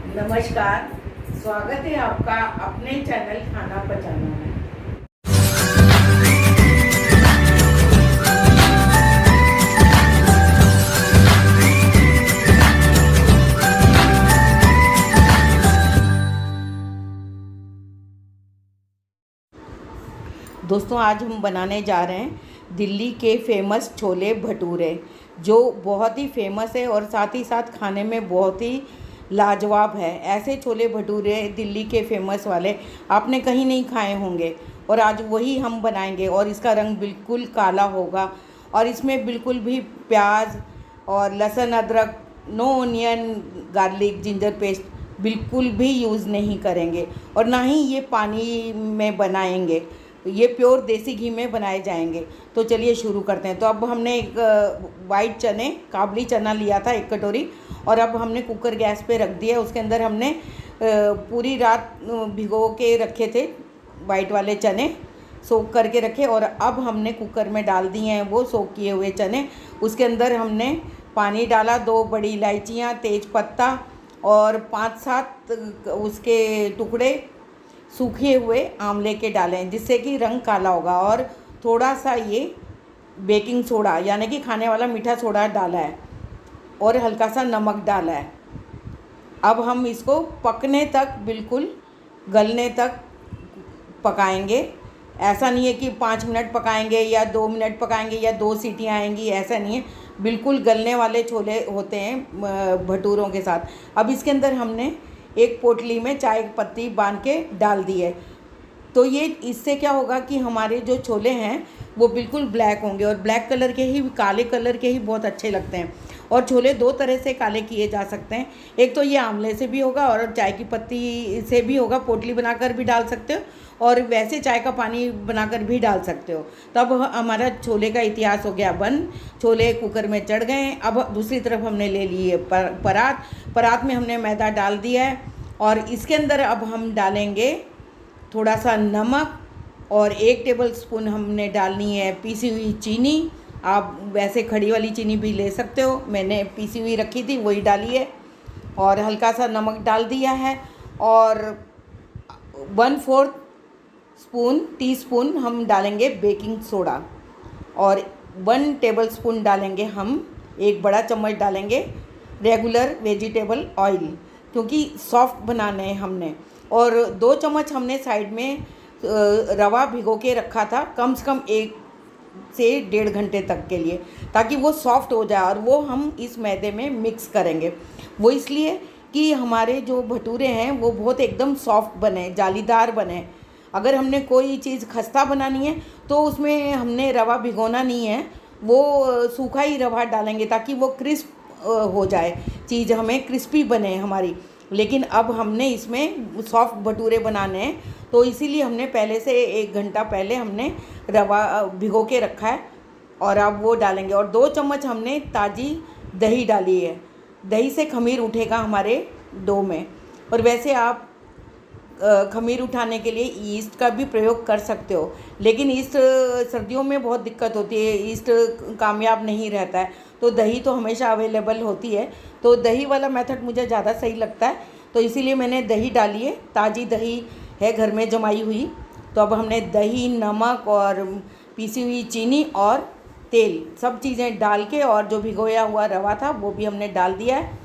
नमस्कार, स्वागत है आपका अपने चैनल खाना पचाना में। दोस्तों, आज हम बनाने जा रहे हैं दिल्ली के फेमस छोले भटूरे, जो बहुत ही फेमस है और साथ ही साथ खाने में बहुत ही लाजवाब है। ऐसे छोले भटूरे दिल्ली के फेमस वाले आपने कहीं नहीं खाए होंगे और आज वही हम बनाएंगे। और इसका रंग बिल्कुल काला होगा और इसमें बिल्कुल भी प्याज और लहसुन अदरक, no onion garlic ginger paste बिल्कुल भी यूज़ नहीं करेंगे और ना ही ये पानी में बनाएंगे। ये प्योर देसी घी में बनाए जाएंगे। तो चलिए शुरू करते हैं। तो अब हमने एक वाइट चने, काबली चना लिया था 1 कटोरी, और अब हमने कुकर गैस पे रख दिया। उसके अंदर हमने पूरी रात भिगो के रखे थे वाइट वाले चने, सोख करके रखे, और अब हमने कुकर में डाल दिए हैं वो सोख किए हुए चने। उसके अंदर हमने पानी डाला, 2 बड़ी इलायचियाँ, तेज पत्ता और 5-7 उसके टुकड़े सूखे हुए आंवले के डालें, जिससे कि रंग काला होगा। और थोड़ा सा ये बेकिंग सोडा यानी कि खाने वाला मीठा सोडा डाला है और हल्का सा नमक डाला है। अब हम इसको पकने तक, बिल्कुल गलने तक पकाएंगे। ऐसा नहीं है कि 5 मिनट पकाएंगे या 2 मिनट पकाएंगे या 2 सीटियाँ आएंगी, ऐसा नहीं है। बिल्कुल गलने वाले छोले होते हैं भटूरों के साथ। अब इसके अंदर हमने एक पोटली में चाय पत्ती बांध के डाल दी है। तो ये इससे क्या होगा कि हमारे जो छोले हैं वो बिल्कुल ब्लैक होंगे, और ब्लैक कलर के ही, काले कलर के ही बहुत अच्छे लगते हैं। और छोले 2 तरह से काले किए जा सकते हैं। एक तो ये आंवले से भी होगा और चाय की पत्ती से भी होगा, पोटली बनाकर भी डाल सकते हो और वैसे चाय का पानी बनाकर भी डाल सकते हो। तब हमारा छोले का इतिहास हो गया बंद। छोले कुकर में चढ़ गए। अब दूसरी तरफ हमने ले ली है परात में हमने मैदा डाल दिया है और इसके अंदर अब हम डालेंगे थोड़ा सा नमक और 1 टेबल स्पून हमने डालनी है पीसी हुई चीनी। आप वैसे खड़ी वाली चीनी भी ले सकते हो, मैंने पीसी हुई रखी थी वही डाली है। और हल्का सा नमक डाल दिया है और 1/4 टीस्पून हम डालेंगे बेकिंग सोडा और 1 टेबल स्पून डालेंगे हम, 1 बड़ा चम्मच डालेंगे रेगुलर वेजिटेबल ऑयल, क्योंकि सॉफ्ट बनाने हैं हमने। और 2 चम्मच हमने साइड में रवा भिगो के रखा था, कम से कम 1 से 1.5 घंटे तक के लिए, ताकि वो सॉफ्ट हो जाए। और वो हम इस मैदे में मिक्स करेंगे। वो इसलिए कि हमारे जो भटूरे हैं वो बहुत एकदम सॉफ्ट बने, जालीदार बने। अगर हमने कोई चीज़ खस्ता बनानी है तो उसमें हमने रवा भिगोना नहीं है, वो सूखा ही रवा डालेंगे ताकि वो क्रिस्प हो जाए, चीज़ हमें क्रिस्पी बने हमारी। लेकिन अब हमने इसमें सॉफ्ट भटूरे बनाने हैं, तो इसीलिए हमने पहले से 1 घंटा पहले हमने रवा भिगो के रखा है और अब वो डालेंगे। और 2 चम्मच हमने ताज़ी दही डाली है। दही से खमीर उठेगा हमारे डो में। और वैसे आप खमीर उठाने के लिए ईस्ट का भी प्रयोग कर सकते हो, लेकिन ईस्ट सर्दियों में बहुत दिक्कत होती है, ईस्ट कामयाब नहीं रहता है। तो दही तो हमेशा अवेलेबल होती है, तो दही वाला मेथड मुझे ज़्यादा सही लगता है, तो इसीलिए मैंने दही डाली है। ताज़ी दही है घर में जमाई हुई। तो अब हमने दही, नमक और पीसी हुई चीनी और तेल, सब चीज़ें डाल के, और जो भिगोया हुआ रवा था वो भी हमने डाल दिया है,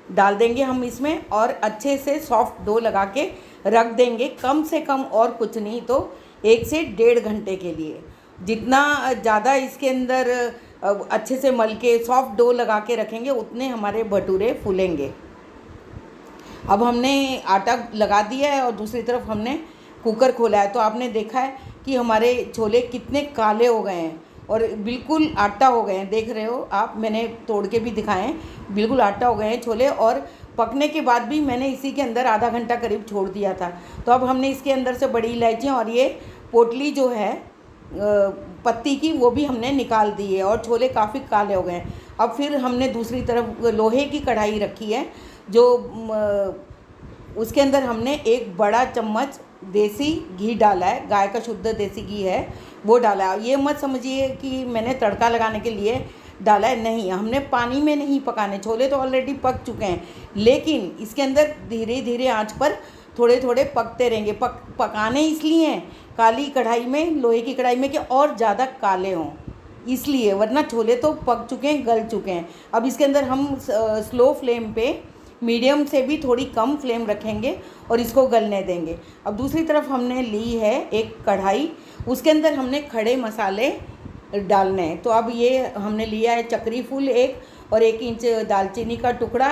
डाल देंगे हम इसमें। और अच्छे से सॉफ्ट डो लगा के रख देंगे, कम से कम और कुछ नहीं तो 1 से 1.5 घंटे के लिए। जितना ज़्यादा इसके अंदर अच्छे से मल के सॉफ्ट डो लगा के रखेंगे उतने हमारे भटूरे फूलेंगे। अब हमने आटा लगा दिया है और दूसरी तरफ हमने कुकर खोला है। तो आपने देखा है कि हमारे छोले कितने काले हो गए हैं और बिल्कुल आटा हो गए हैं, देख रहे हो आप, मैंने तोड़ के भी दिखाए हैं, बिल्कुल आटा हो गए हैं छोले। और पकने के बाद भी मैंने इसी के अंदर आधा घंटा करीब छोड़ दिया था। तो अब हमने इसके अंदर से बड़ी इलायचियाँ और ये पोटली जो है पत्ती की, वो भी हमने निकाल दी है और छोले काफ़ी काले हो गए हैं। अब फिर हमने दूसरी तरफ लोहे की कढ़ाई रखी है, जो उसके अंदर हमने 1 बड़ा चम्मच देसी घी डाला है, गाय का शुद्ध देसी घी है वो डाला है। ये मत समझिए कि मैंने तड़का लगाने के लिए डाला है, नहीं, हमने पानी में नहीं पकाने। छोले तो ऑलरेडी पक चुके हैं, लेकिन इसके अंदर धीरे धीरे आंच पर थोड़े थोड़े पकते रहेंगे। पकाने इसलिए हैं काली कढ़ाई में, लोहे की कढ़ाई में, कि और ज़्यादा काले हों इसलिए, वरना छोले तो पक चुके हैं, गल चुके हैं। अब इसके अंदर हम स्लो फ्लेम पे, मीडियम से भी थोड़ी कम फ्लेम रखेंगे और इसको गलने देंगे। अब दूसरी तरफ हमने ली है एक कढ़ाई, उसके अंदर हमने खड़े मसाले डालने हैं। तो अब ये हमने लिया है चक्री फूल एक, और 1 इंच दालचीनी का टुकड़ा,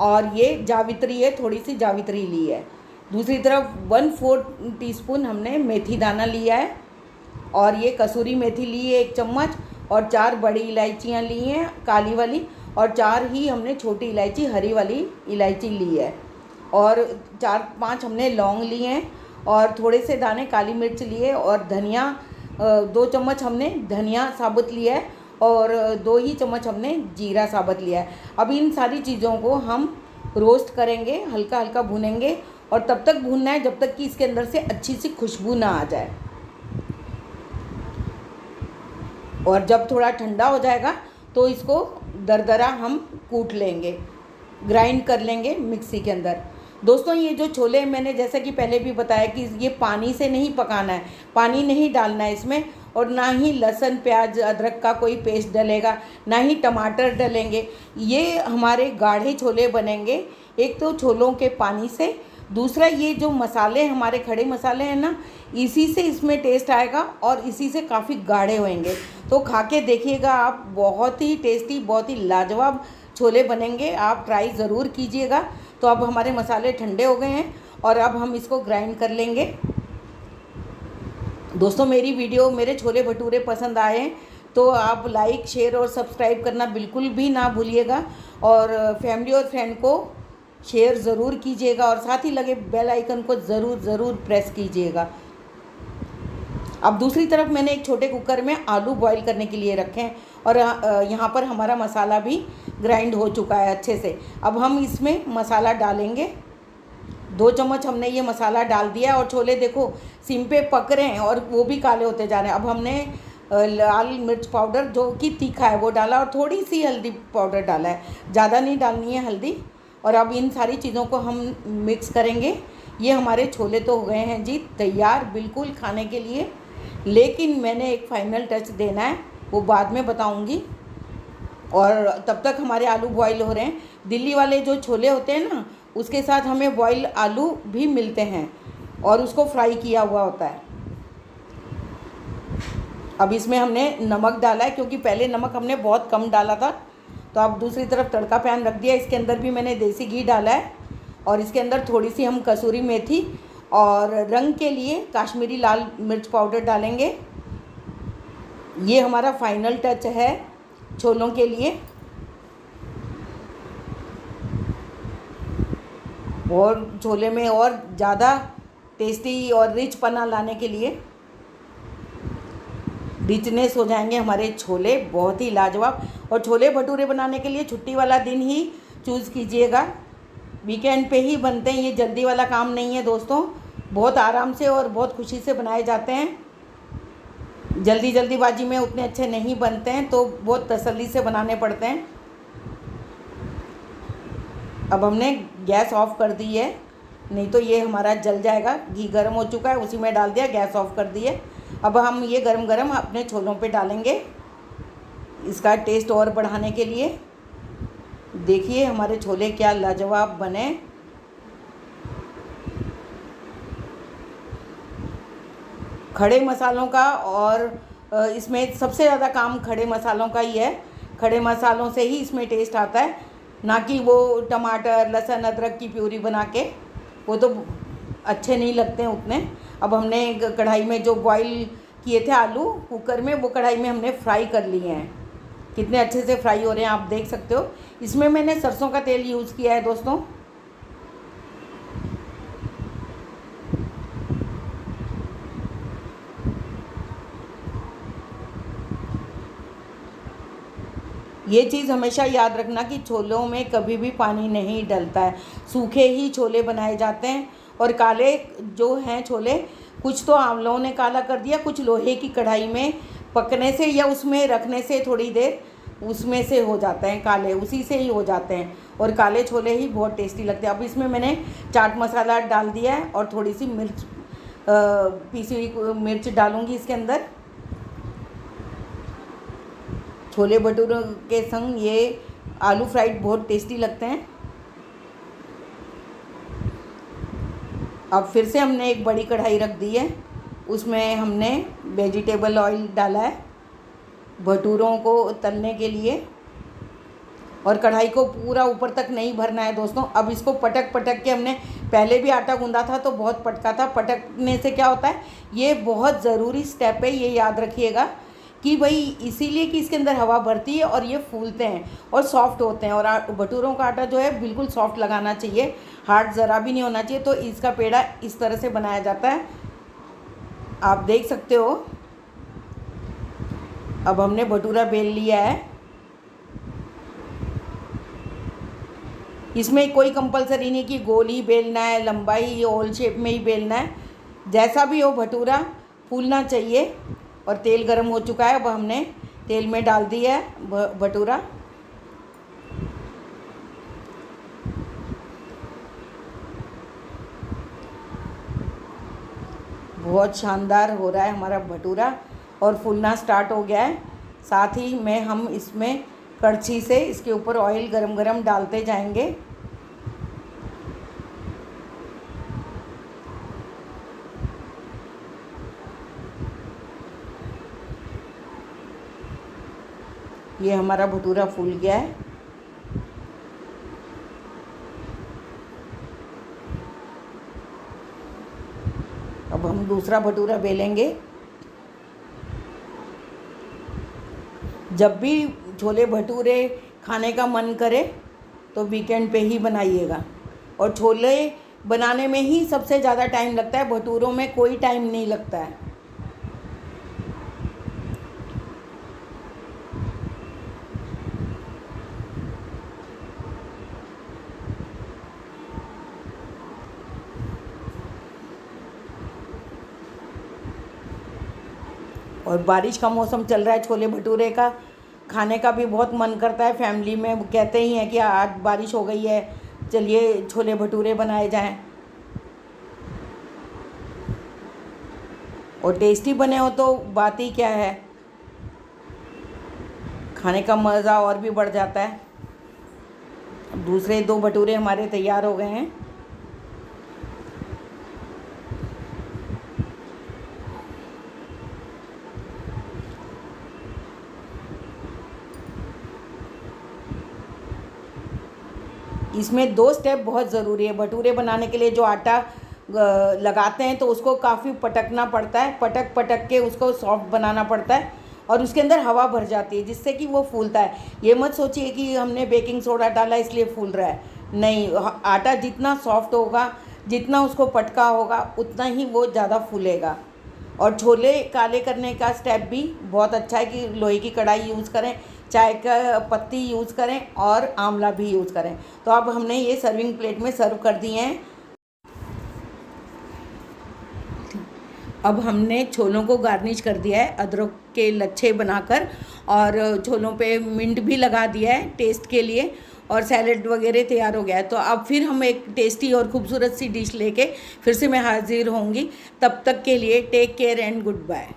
और ये जावित्री है, थोड़ी सी जावित्री ली है। दूसरी तरफ 1/4 टीस्पून हमने मेथी दाना लिया है, और ये कसूरी मेथी ली है 1 चम्मच, और 4 बड़ी इलायचियाँ ली हैं काली वाली, और 4 ही हमने छोटी इलायची, हरी वाली इलायची ली है, और 4-5 हमने लौंग लिए हैं, और थोड़े से दाने काली मिर्च लिए, और धनिया 2 चम्मच हमने धनिया साबुत लिया है, और 2 ही चम्मच हमने जीरा साबुत लिया है। अब इन सारी चीज़ों को हम रोस्ट करेंगे, हल्का हल्का भूनेंगे, और तब तक भूनना है जब तक कि इसके अंदर से अच्छी सी खुशबू ना आ जाए। और जब थोड़ा ठंडा हो जाएगा तो इसको दरदरा हम कूट लेंगे, ग्राइंड कर लेंगे मिक्सी के अंदर। दोस्तों, ये जो छोले मैंने जैसा कि पहले भी बताया कि ये पानी से नहीं पकाना है, पानी नहीं डालना है इसमें, और ना ही लहसुन प्याज अदरक का कोई पेस्ट डलेगा, ना ही टमाटर डलेंगे। ये हमारे गाढ़े छोले बनेंगे, एक तो छोलों के पानी से, दूसरा ये जो मसाले हमारे खड़े मसाले हैं ना, इसी से इसमें टेस्ट आएगा, और इसी से काफ़ी गाढ़े होंगे। तो खा के देखिएगा आप, बहुत ही टेस्टी, बहुत ही लाजवाब छोले बनेंगे, आप ट्राई ज़रूर कीजिएगा। तो अब हमारे मसाले ठंडे हो गए हैं, और अब हम इसको ग्राइंड कर लेंगे। दोस्तों, मेरी वीडियो, मेरे छोले भटूरे पसंद आए हैं तो आप लाइक, शेयर और सब्सक्राइब करना बिल्कुल भी ना भूलिएगा, और फैमिली और फ्रेंड को शेयर ज़रूर कीजिएगा, और साथ ही लगे बेल आइकन को ज़रूर प्रेस कीजिएगा। अब दूसरी तरफ मैंने एक छोटे कुकर में आलू बॉईल करने के लिए रखे हैं, और यहाँ पर हमारा मसाला भी ग्राइंड हो चुका है अच्छे से। अब हम इसमें मसाला डालेंगे। 2 चम्मच हमने ये मसाला डाल दिया, और छोले देखो सिम पे पक रहे हैं, और वो भी काले होते जा रहे हैं। अब हमने लाल मिर्च पाउडर जो कि तीखा है वो डाला, और थोड़ी सी हल्दी पाउडर डाला है, ज़्यादा नहीं डालनी है हल्दी। और अब इन सारी चीज़ों को हम मिक्स करेंगे। ये हमारे छोले तो हो गए हैं जी तैयार, बिल्कुल खाने के लिए। लेकिन मैंने एक फाइनल टच देना है, वो बाद में बताऊंगी, और तब तक हमारे आलू बॉईल हो रहे हैं। दिल्ली वाले जो छोले होते हैं ना, उसके साथ हमें बॉईल आलू भी मिलते हैं, और उसको फ्राई किया हुआ होता है। अब इसमें हमने नमक डाला है, क्योंकि पहले नमक हमने बहुत कम डाला था। तो अब दूसरी तरफ तड़का पैन रख दिया, इसके अंदर भी मैंने देसी घी डाला है, और इसके अंदर थोड़ी सी हम कसूरी मेथी, और रंग के लिए काश्मीरी लाल मिर्च पाउडर डालेंगे। ये हमारा फाइनल टच है छोलों के लिए, और छोले में और ज़्यादा टेस्टी और रिच पना लाने के लिए, रिचनेस हो जाएंगे हमारे छोले, बहुत ही लाजवाब। और छोले भटूरे बनाने के लिए छुट्टी वाला दिन ही चूज़ कीजिएगा, वीकेंड पे ही बनते हैं, ये जल्दी वाला काम नहीं है दोस्तों, बहुत आराम से और बहुत खुशी से बनाए जाते हैं। जल्दीबाजी में उतने अच्छे नहीं बनते हैं, तो बहुत तसल्ली से बनाने पड़ते हैं। अब हमने गैस ऑफ कर दी है, नहीं तो ये हमारा जल जाएगा। घी गर्म हो चुका है, उसी में डाल दिया, गैस ऑफ कर दिए। अब हम ये गरम गरम अपने छोलों पे डालेंगे, इसका टेस्ट और बढ़ाने के लिए। देखिए हमारे छोले क्या लाजवाब बने। खड़े मसालों का, और इसमें सबसे ज़्यादा काम खड़े मसालों का ही है। खड़े मसालों से ही इसमें टेस्ट आता है, ना कि वो टमाटर, लहसुन, अदरक की प्यूरी बना के, वो तो अच्छे नहीं लगते हैं उतने। अब हमने कढ़ाई में जो बॉईल किए थे आलू कुकर में, वो कढ़ाई में हमने फ्राई कर लिए हैं। कितने अच्छे से फ्राई हो रहे हैं आप देख सकते हो। इसमें मैंने सरसों का तेल यूज़ किया है दोस्तों। ये चीज़ हमेशा याद रखना कि छोलों में कभी भी पानी नहीं डलता है, सूखे ही छोले बनाए जाते हैं। और काले जो हैं छोले, कुछ तो आंवलों ने काला कर दिया, कुछ लोहे की कढ़ाई में पकने से या उसमें रखने से थोड़ी देर उसमें से हो जाते हैं काले, उसी से ही हो जाते हैं, और काले छोले ही बहुत टेस्टी लगते हैं। अब इसमें मैंने चाट मसाला डाल दिया है और थोड़ी सी मिर्च, पीसी हुई मिर्च डालूँगी इसके अंदर। छोले भटूरे के संग ये आलू फ्राइड बहुत टेस्टी लगते हैं। अब फिर से हमने एक बड़ी कढ़ाई रख दी है, उसमें हमने वेजिटेबल ऑयल डाला है भटूरों को तलने के लिए, और कढ़ाई को पूरा ऊपर तक नहीं भरना है दोस्तों। अब इसको पटक पटक के, हमने पहले भी आटा गूंदा था तो बहुत पटका था, पटकने से क्या होता है, ये बहुत ज़रूरी स्टेप है, ये याद रखिएगा कि भाई इसीलिए कि इसके अंदर हवा भरती है और ये फूलते हैं और सॉफ्ट होते हैं। और भटूरों का आटा जो है बिल्कुल सॉफ्ट लगाना चाहिए, हार्ड ज़रा भी नहीं होना चाहिए। तो इसका पेड़ा इस तरह से बनाया जाता है, आप देख सकते हो। अब हमने भटूरा बेल लिया है, इसमें कोई कंपलसरी नहीं कि गोल ही बेलना है, लंबाई ओवल शेप में ही बेलना है, जैसा भी हो भटूरा फूलना चाहिए। और तेल गरम हो चुका है, अब हमने तेल में डाल दिया है भटूरा। बहुत शानदार हो रहा है हमारा भटूरा और फूलना स्टार्ट हो गया है। साथ ही में हम इसमें कड़छी से इसके ऊपर ऑयल गरम गरम डालते जाएंगे। ये हमारा भटूरा फूल गया है। अब हम दूसरा भटूरा बेलेंगे। जब भी छोले भटूरे खाने का मन करे तो वीकेंड पे ही बनाइएगा, और छोले बनाने में ही सबसे ज़्यादा टाइम लगता है, भटूरों में कोई टाइम नहीं लगता है। और बारिश का मौसम चल रहा है, छोले भटूरे का खाने का भी बहुत मन करता है। फैमिली में वो कहते ही हैं कि आज बारिश हो गई है, चलिए छोले भटूरे बनाए जाएं। और टेस्टी बने हो तो बात ही क्या है, खाने का मज़ा और भी बढ़ जाता है। अब दूसरे 2 भटूरे हमारे तैयार हो गए हैं। इसमें 2 स्टेप बहुत ज़रूरी है। भटूरे बनाने के लिए जो आटा लगाते हैं तो उसको काफ़ी पटकना पड़ता है, पटक पटक के उसको सॉफ्ट बनाना पड़ता है, और उसके अंदर हवा भर जाती है जिससे कि वो फूलता है। ये मत सोचिए कि हमने बेकिंग सोडा डाला इसलिए फूल रहा है, नहीं। आटा जितना सॉफ्ट होगा, जितना उसको पटका होगा, उतना ही वो ज़्यादा फूलेगा। और छोले काले करने का स्टेप भी बहुत अच्छा है कि लोहे की कढ़ाई यूज़ करें, चाय का पत्ती यूज़ करें और आंवला भी यूज़ करें। तो अब हमने ये सर्विंग प्लेट में सर्व कर दिए हैं। अब हमने छोलों को गार्निश कर दिया है अदरक के लच्छे बनाकर, और छोलों पे मिंट भी लगा दिया है टेस्ट के लिए, और सैलेड वगैरह तैयार हो गया है। तो अब फिर हम एक टेस्टी और ख़ूबसूरत सी डिश लेके फिर से मैं हाजिर होंगी। तब तक के लिए take care and good bye.